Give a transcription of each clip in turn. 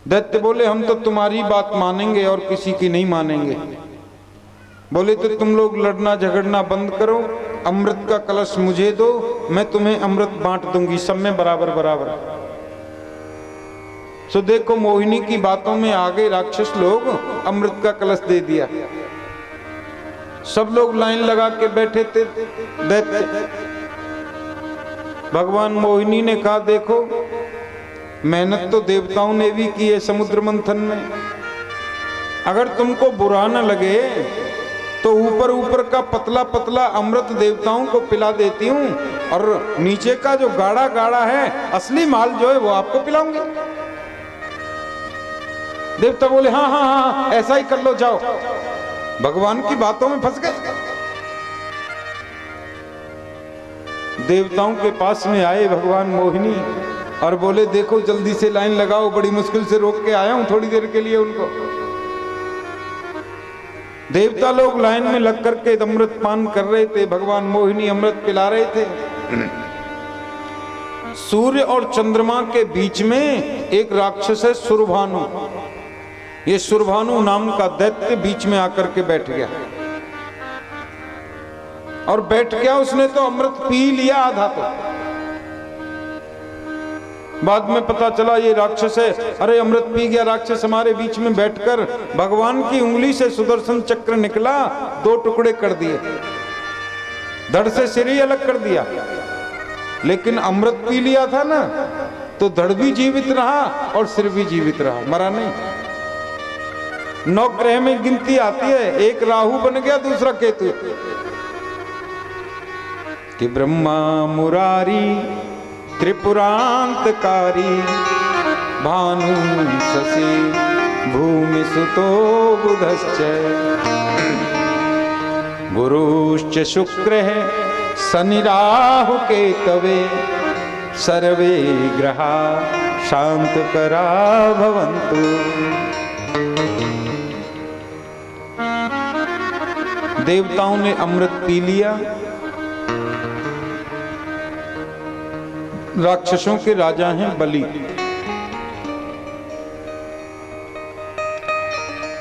दैत्य बोले हम तो तुम्हारी बात मानेंगे और किसी की नहीं मानेंगे। बोले तो तुम लोग लड़ना झगड़ना बंद करो, अमृत का कलश मुझे दो, मैं तुम्हें अमृत बांट दूंगी सब में बराबर बराबर। सो देखो मोहिनी की बातों में आगे राक्षस लोग अमृत का कलश दे दिया। सब लोग लाइन लगा के बैठे थे। दैत्य भगवान मोहिनी ने कहा देखो मेहनत तो देवताओं ने भी की है समुद्र मंथन में, अगर तुमको बुरा न लगे तो ऊपर ऊपर का पतला पतला अमृत देवताओं को पिला देती हूँ और नीचे का जो गाढ़ा गाढ़ा है असली माल जो है वो आपको पिलाऊंगी। देवता बोले हाँ हाँ हाँ ऐसा ही कर लो जाओ। भगवान की बातों में फंस गए। देवताओं के पास में आए भगवान मोहिनी और बोले देखो जल्दी से लाइन लगाओ, बड़ी मुश्किल से रोक के आया हूं थोड़ी देर के लिए उनको। देवता लोग लाइन में लग करके अमृत पान कर रहे थे, भगवान मोहिनी अमृत पिला रहे थे। सूर्य और चंद्रमा के बीच में एक राक्षस है सुरभानु। ये सुरभानु नाम का दैत्य बीच में आकर के बैठ गया और बैठ गया उसने तो अमृत पी लिया आधा। तो बाद में पता चला ये राक्षस है। अरे अमृत पी गया राक्षस हमारे बीच में बैठकर भगवान की उंगली से सुदर्शन चक्र निकला, 2 टुकड़े कर दिए, धड़ से सिर ही अलग कर दिया। लेकिन अमृत पी लिया था ना तो धड़ भी जीवित रहा और सिर भी जीवित रहा, मरा नहीं। 9 ग्रह में गिनती आती है, एक राहु बन गया दूसरा केतु। कि ब्रह्मा मुरारी त्रिपुरांतकारी भानु शशि भूमि सुतो बुधश्च गुरुश्च शुक्र शनि राहु केतवे सर्वे ग्रहा शांतकरा भवन्तु। देवताओं ने अमृत पी लिया। राक्षसों के राजा हैं बलि।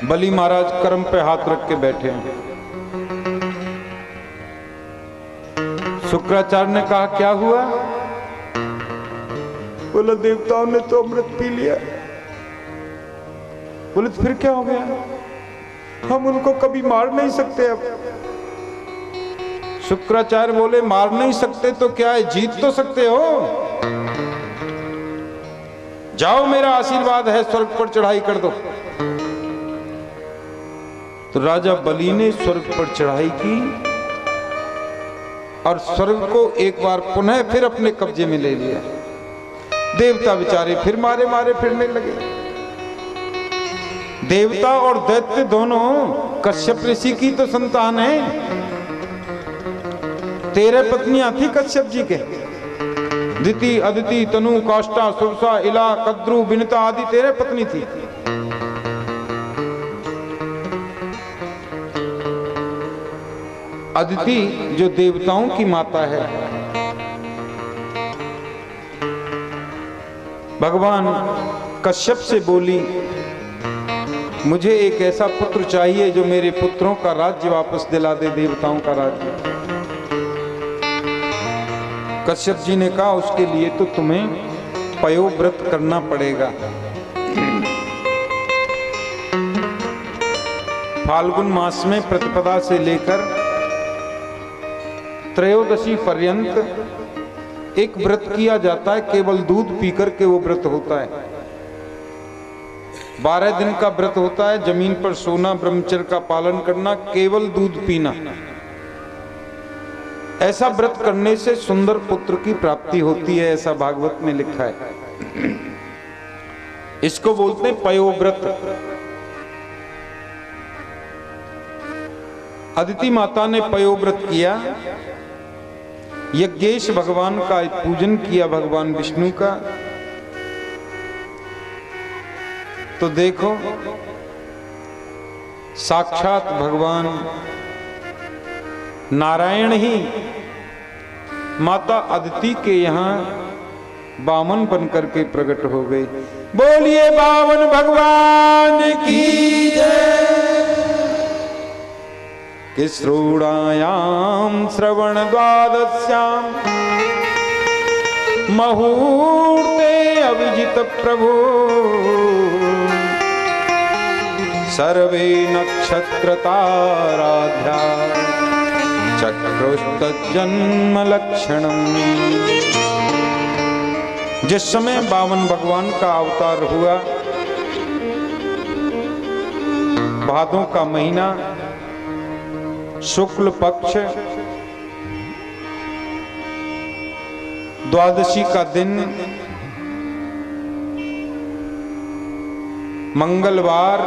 बलि महाराज कर्म पे हाथ रख के बैठे हैं। शुक्राचार्य ने कहा क्या हुआ? बोला देवताओं ने तो अमृत पी लिया। बोले तो फिर क्या हो गया? हम उनको कभी मार नहीं सकते। अब शुक्राचार्य बोले मार नहीं सकते तो क्या है, जीत तो सकते हो। जाओ मेरा आशीर्वाद है, स्वर्ग पर चढ़ाई कर दो। तो राजा बलि ने स्वर्ग पर चढ़ाई की और स्वर्ग को एक बार पुनः फिर अपने कब्जे में ले लिया। देवता बेचारे फिर मारे मारे फिरने लगे। देवता और दैत्य दोनों कश्यप ऋषि की तो संतान है। 13 पत्नियां थी कश्यप जी के। दिति, अदिति, तनु, काष्ठा, सुरसा, इला, कद्रु, बिनता आदि 13 पत्नी थी। अदिति जो देवताओं की माता है, भगवान कश्यप से बोली मुझे एक ऐसा पुत्र चाहिए जो मेरे पुत्रों का राज्य वापस दिला दे, देवताओं का राज्य। कश्यप जी ने कहा उसके लिए तो तुम्हें पयोव्रत करना पड़ेगा। फाल्गुन मास में प्रतिपदा से लेकर त्रयोदशी पर्यंत एक व्रत किया जाता है, केवल दूध पीकर के वो व्रत होता है। 12 दिन का व्रत होता है, जमीन पर सोना, ब्रह्मचर्य का पालन करना, केवल दूध पीना। ऐसा व्रत करने से सुंदर पुत्र की प्राप्ति होती है, ऐसा भागवत में लिखा है। इसको बोलते हैं पयोव्रत। अदिति माता ने पयोव्रत किया, यज्ञेश भगवान का पूजन किया, भगवान विष्णु का। तो देखो साक्षात भगवान नारायण ही माता अदिति के यहाँ बामन बन करके प्रकट हो गए। बोलिए बामन भगवान की जय। कि श्रोणायाम श्रवण द्वादश्याम मुहूर्ते अभिजित प्रभु सर्वे नक्षत्र ताराध्या चक्रोस्तजन्म लक्षणम। जिस समय बामन भगवान का अवतार हुआ, भादों का महीना, शुक्ल पक्ष, द्वादशी का दिन, मंगलवार,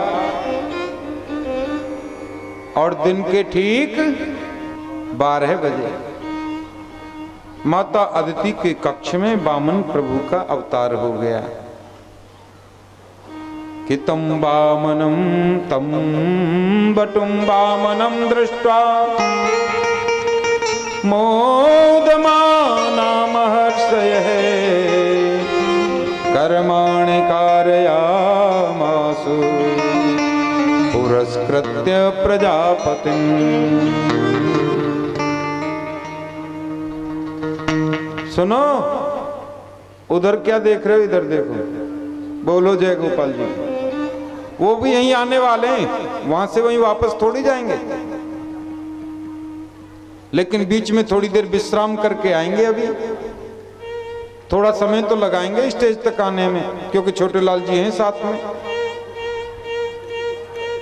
और दिन के ठीक 12 बजे माता अदिति के कक्ष में बामन प्रभु का अवतार हो गया। कि तम बामनम तम बटुम बामनम दृष्ट्वा मोदमाना महर्षयः कर्माणि कारयामासु पुरस्कृत्य प्रजापतिम्। सुनो, उधर क्या देख रहे हो, इधर देखो। बोलो जय गोपाल जी। वो भी यहीं आने वाले हैं, वहां से वहीं वापस थोड़ी जाएंगे, लेकिन बीच में थोड़ी देर विश्राम करके आएंगे। अभी थोड़ा समय तो लगाएंगे स्टेज तक आने में, क्योंकि छोटे लाल जी हैं साथ में।